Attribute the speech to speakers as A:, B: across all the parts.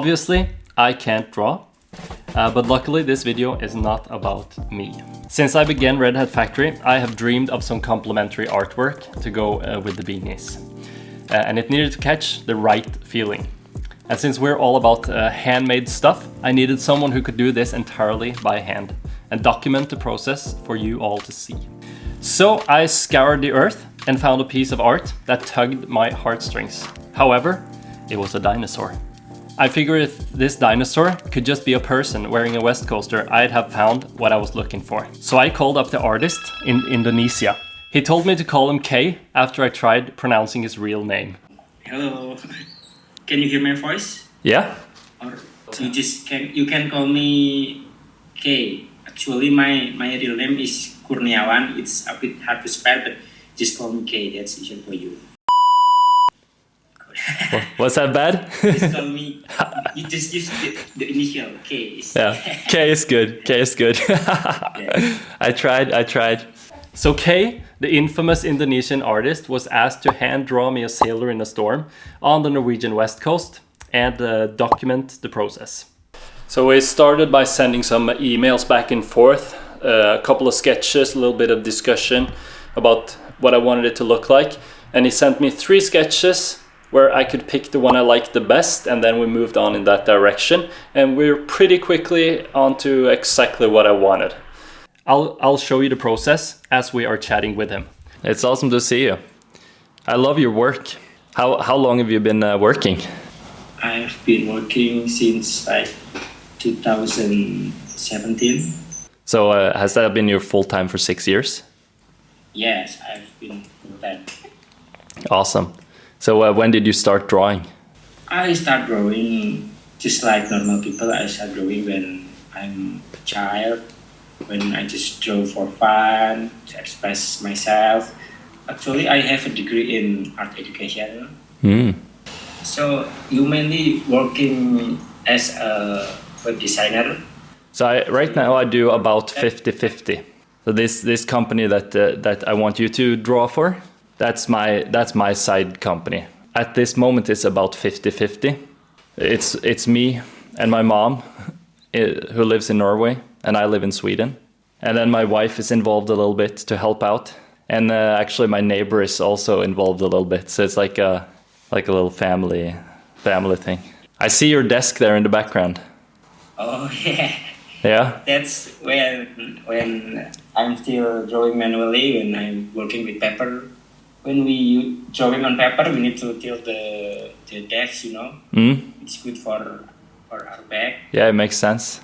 A: Obviously, I can't draw, but luckily this video is not about me. Since I began Red Hat Factory, I have dreamed of some complementary artwork to go with the beanies. And it needed to catch the right feeling. And since we're all about handmade stuff, I needed someone who could do this entirely by hand and document the process for you all to see. So I scoured the earth and found a piece of art that tugged my heartstrings. However, it was a dinosaur. I figured if this dinosaur could just be a person wearing a Westcoaster, I'd have found what I was looking for. So I called up the artist in Indonesia. He told me to call him K after I tried pronouncing his real name.
B: Hello, can you hear my voice?
A: Yeah?
B: Or you can call me K. Actually, my real name is Kurniawan. It's a bit hard to spell, but just call me K. That's easier for you.
A: Was that bad?
B: Just call me. You just use the initial K.
A: Yeah, K is good. K is good.
B: Yeah.
A: I tried. So K, the infamous Indonesian artist, was asked to hand draw me a sailor in a storm on the Norwegian West Coast and document the process. So we started by sending some emails back and forth, a couple of sketches, a little bit of discussion about what I wanted it to look like. And he sent me 3 sketches where I could pick the one I liked the best, and then we moved on in that direction. And we're pretty quickly onto exactly what I wanted. I'll show you the process as we are chatting with him. It's awesome to see you. I love your work. How long have you been working?
B: I've been working since like 2017.
A: So has that been your full time for 6 years?
B: Yes, I've been full time.
A: Awesome. So when did you start drawing?
B: I start drawing just like normal people. I start drawing when I'm a child, when I just draw for fun, to express myself. Actually, I have a degree in art education. So you mainly working as a web designer?
A: So right now I do about 50-50. So this company that I want you to draw for, that's my side company. At this moment it's about 50-50. It's me and my mom who lives in Norway, and I live in Sweden. And then my wife is involved a little bit to help out. And actually my neighbor is also involved a little bit. So it's like a little family thing. I see your desk there in the background.
B: Oh yeah.
A: Yeah?
B: That's when I'm still drawing manually, when I'm working with paper. When we drawing on paper, we need to tilt the desk, you know. It's good for our back.
A: Yeah, it makes sense.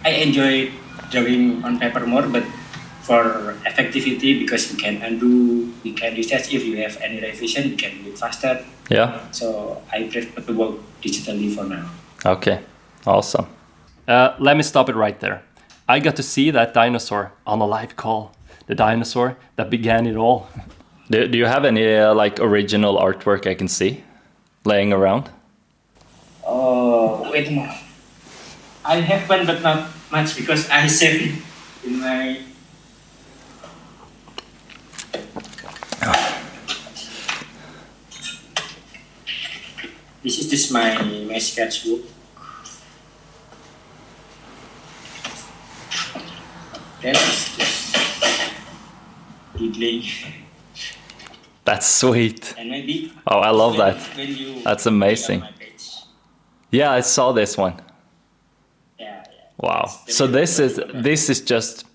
B: I enjoy drawing on paper more, but for effectivity, because we can undo, we can research. If you have any revision, we can do it faster.
A: Yeah.
B: So I prefer to work digitally for now.
A: Okay, awesome. Let me stop it right there. I got to see that dinosaur on a live call. The dinosaur that began it all. Do you have any like original artwork I can see laying around?
B: Oh, wait a minute. I have one, but not much because I saved it in my. This is just my sketchbook. That's just doodling.
A: That's sweet.
B: And maybe.
A: Oh, I love that.
B: When
A: That's amazing.
B: on my page.
A: Yeah, I saw this one.
B: Yeah.
A: Wow. So this is just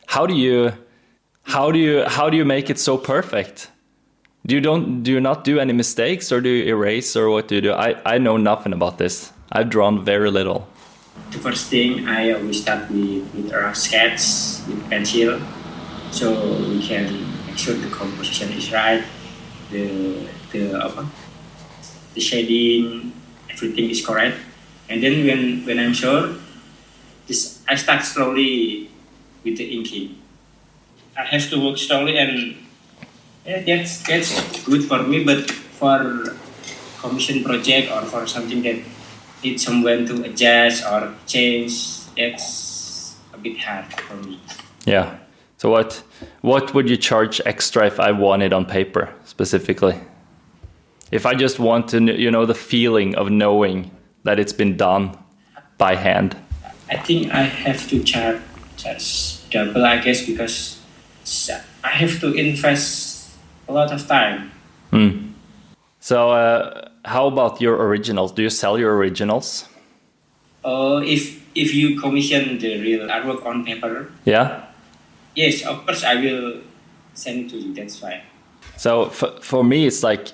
A: how do you make it so perfect? Do you not do any mistakes, or do you erase, or what do you do? I know nothing about this. I've drawn very little.
B: The first thing, I always start with a rough sketch with pencil, so we can make sure the composition is right, the shading, everything is correct. And then when I'm sure, I start slowly with the inking. I have to work slowly, and that's good for me. But for commission project or for something that needs someone to adjust or change, that's a bit hard for me.
A: Yeah. So what would you charge extra if I want it on paper specifically? If I just want to, you know, the feeling of knowing that it's been done by hand.
B: I think I have to charge double, I guess, because I have to invest a lot of time.
A: So how about your originals? Do you sell your originals?
B: If you commission the real artwork on paper,
A: Yeah.
B: yes, of course I will send it to you. That's fine.
A: So for me, it's like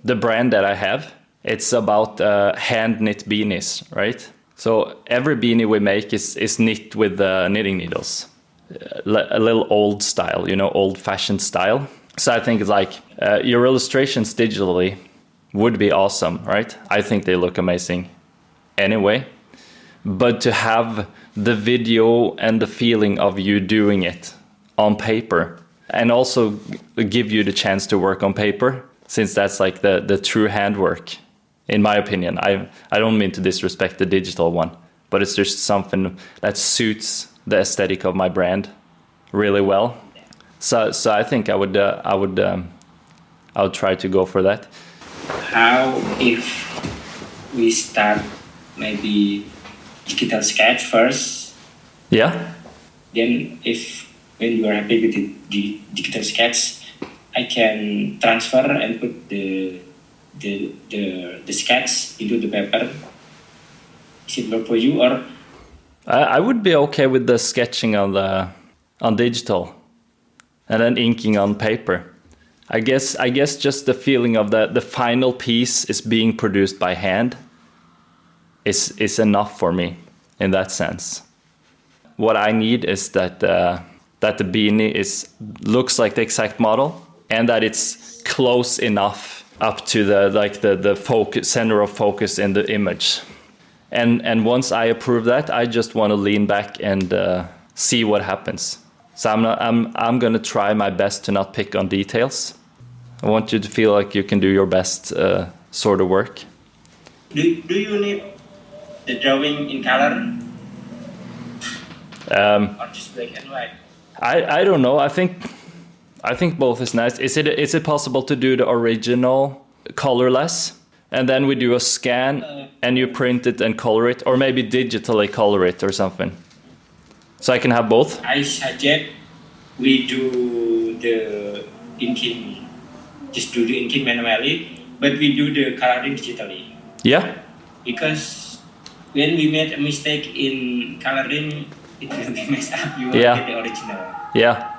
A: the brand that I have. It's about hand knit beanies, right? So every beanie we make is knit with knitting needles, a little old style, you know, old fashioned style. So I think it's like your illustrations digitally would be awesome, right? I think they look amazing anyway. But to have the video and the feeling of you doing it on paper, and also give you the chance to work on paper, since that's like the true handwork, in my opinion. I don't mean to disrespect the digital one, but it's just something that suits the aesthetic of my brand really well. So I think I would try to go for that.
B: How if we start maybe digital sketch first?
A: Yeah.
B: Then when you are happy with the digital sketch, I can transfer and put the sketch into the paper. Is it work for you, or?
A: I would be okay with the sketching on digital, and then inking on paper. I guess just the feeling of the final piece is being produced by hand is enough for me in that sense. What I need is that the beanie looks like the exact model, and that it's close enough up to the focus, center of focus in the image. And once I approve that, I just want to lean back and see what happens. So I'm gonna try my best to not pick on details. I want you to feel like you can do your best sort of work.
B: Do you need the drawing in color? Or just black and white?
A: I don't know. I think both is nice. Is it possible to do the original colorless, and then we do a scan and you print it and color it, or maybe digitally color it or something? So I can have both.
B: I suggest we do the inking, just do the inking manually, but we do the coloring digitally.
A: Yeah.
B: Because when we made a mistake in coloring, it will be messed up. You will
A: Yeah.
B: get the original.
A: Yeah.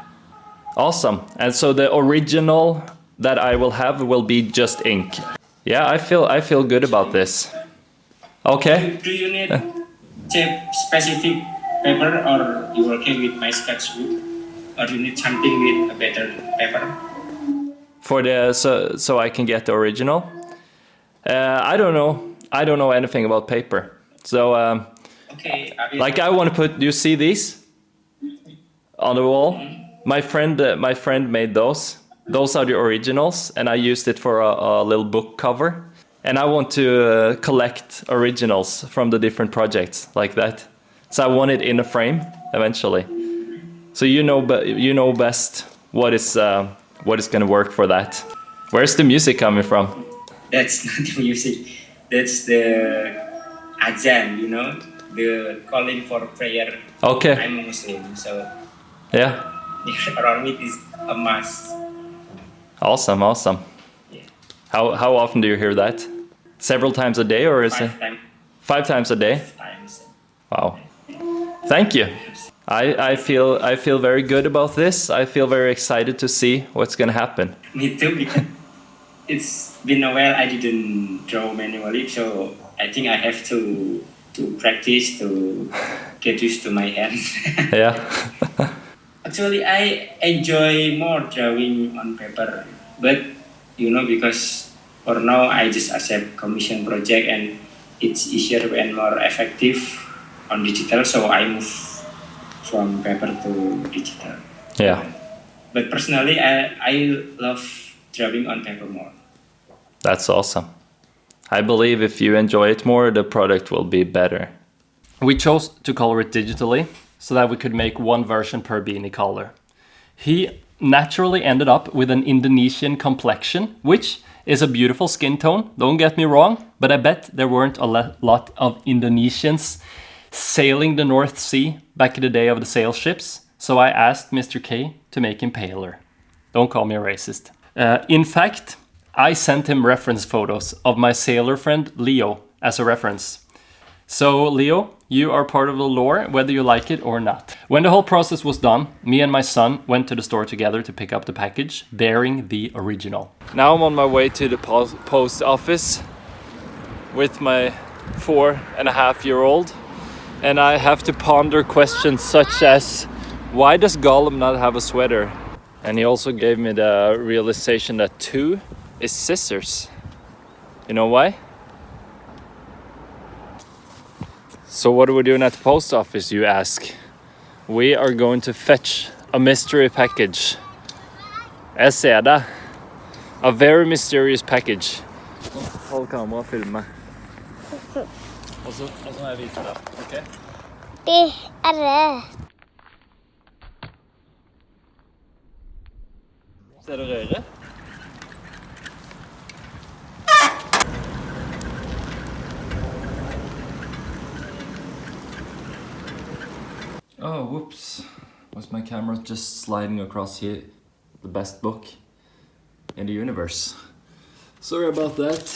A: Awesome. And so the original that I will have will be just ink. Yeah, I feel good about this. Okay.
B: Do you need specific paper, or you okay with my sketchbook, or you need something with a better paper?
A: For so I can get the original. I don't know. I don't know anything about paper. So
B: Okay.
A: like I want to put. Do you see these on the wall? My friend made those. Those are the originals, and I used it for a little book cover. And I want to collect originals from the different projects like that. So I want it in a frame eventually. So you know best what is going to work for that. Where's the music coming from?
B: That's not the music. That's the azan, you know, the calling for prayer.
A: Okay.
B: I'm a Muslim, so
A: Yeah.
B: around it is a must.
A: Awesome.
B: Yeah.
A: How often do you hear that? Several times a day, or is it 5 times a day?
B: Times.
A: Wow. Thank you. I feel very good about this. I feel very excited to see what's going to happen.
B: Me too, because it's been a while I didn't draw manually, so I think I have to practice to get used to my hands.
A: Yeah.
B: Actually, I enjoy more drawing on paper, but you know, because for now I just accept commission project, and it's easier and more effective on digital, so I move from paper to digital.
A: Yeah.
B: But personally, I love drawing on paper more.
A: That's awesome. I believe if you enjoy it more, the product will be better. We chose to color it digitally so that we could make one version per beanie color. He naturally ended up with an Indonesian complexion, which is a beautiful skin tone, don't get me wrong, but I bet there weren't a lot of Indonesians sailing the North Sea back in the day of the sail ships, so I asked Mr. K to make him paler. Don't call me a racist. In fact, I sent him reference photos of my sailor friend Leo as a reference. So Leo, you are part of the lore, whether you like it or not. When the whole process was done, me and my son went to the store together to pick up the package, bearing the original. Now I'm on my way to the post office with my 4.5-year-old, and I have to ponder questions such as, why does Gollum not have a sweater? And he also gave me the realization that 2 is scissors. You know why? So what are we doing at the post office, you ask? We are going to fetch a mystery package. Jeg ser det. A very mysterious package. Hold kamera og film meg. Og så må jeg vite det, ok?
C: Det det.
A: Ser du røret? Oh, whoops. Was my camera just sliding across here? The best book in the universe. Sorry about that.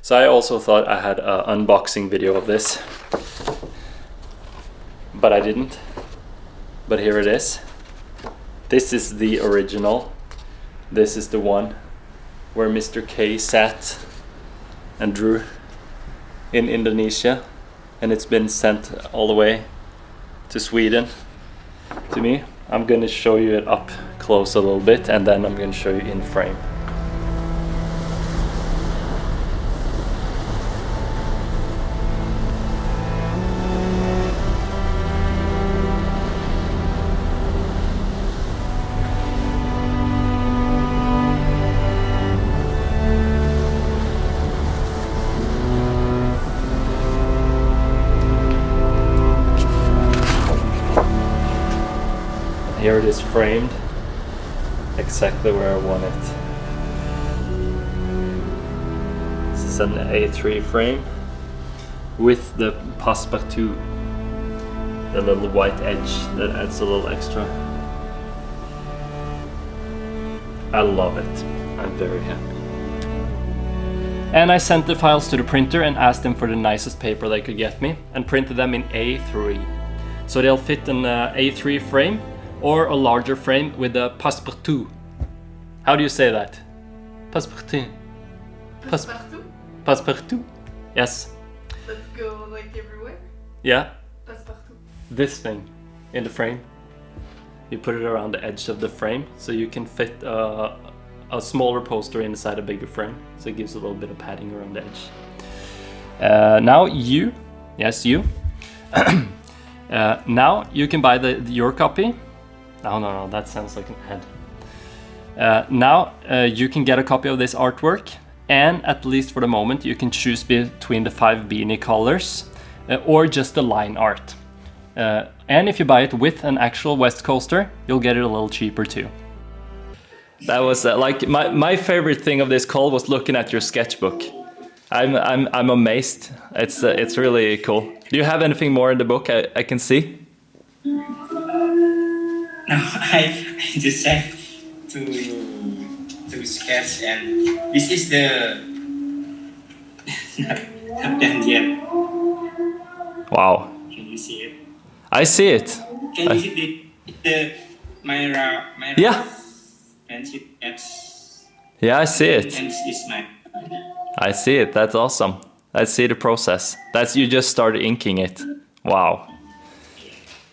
A: So I also thought I had an unboxing video of this, but I didn't. But here it is. This is the original. This is the one where Mr. K sat and drew in Indonesia, and it's been sent all the way to Sweden to me. I'm gonna show you it up close a little bit, and then I'm gonna show you in frame. Here it is framed exactly where I want it. This is an A3 frame with the passepartout, the little white edge that adds a little extra. I love it. I'm very happy. And I sent the files to the printer and asked them for the nicest paper they could get me, and printed them in A3. So they'll fit an A3 frame or a larger frame with a passepartout. How do you say that? Passepartout.
D: Passepartout?
A: Passepartout. Yes.
D: Let's go like everywhere.
A: Yeah.
D: Passepartout.
A: This thing in the frame. You put it around the edge of the frame so you can fit a smaller poster inside a bigger frame. So it gives a little bit of padding around the edge. Now you, yes you. Now you can buy your copy. No, that sounds like an ad. Now you can get a copy of this artwork, and at least for the moment you can choose between the 5 beanie colors or just the line art. And if you buy it with an actual Westcoaster, you'll get it a little cheaper too. That was like my favorite thing of this call was looking at your sketchbook. I'm amazed. It's really cool. Do you have anything more in the book I can see?
B: No, I just have to sketch, and this is the not done yet.
A: Wow.
B: Can you see it?
A: I see it.
B: Can you see my
A: Yeah.
B: pencil? Yes.
A: Yeah, I see it.
B: And this is my.
A: I see it. That's awesome. I see the process. That's you just started inking it. Wow.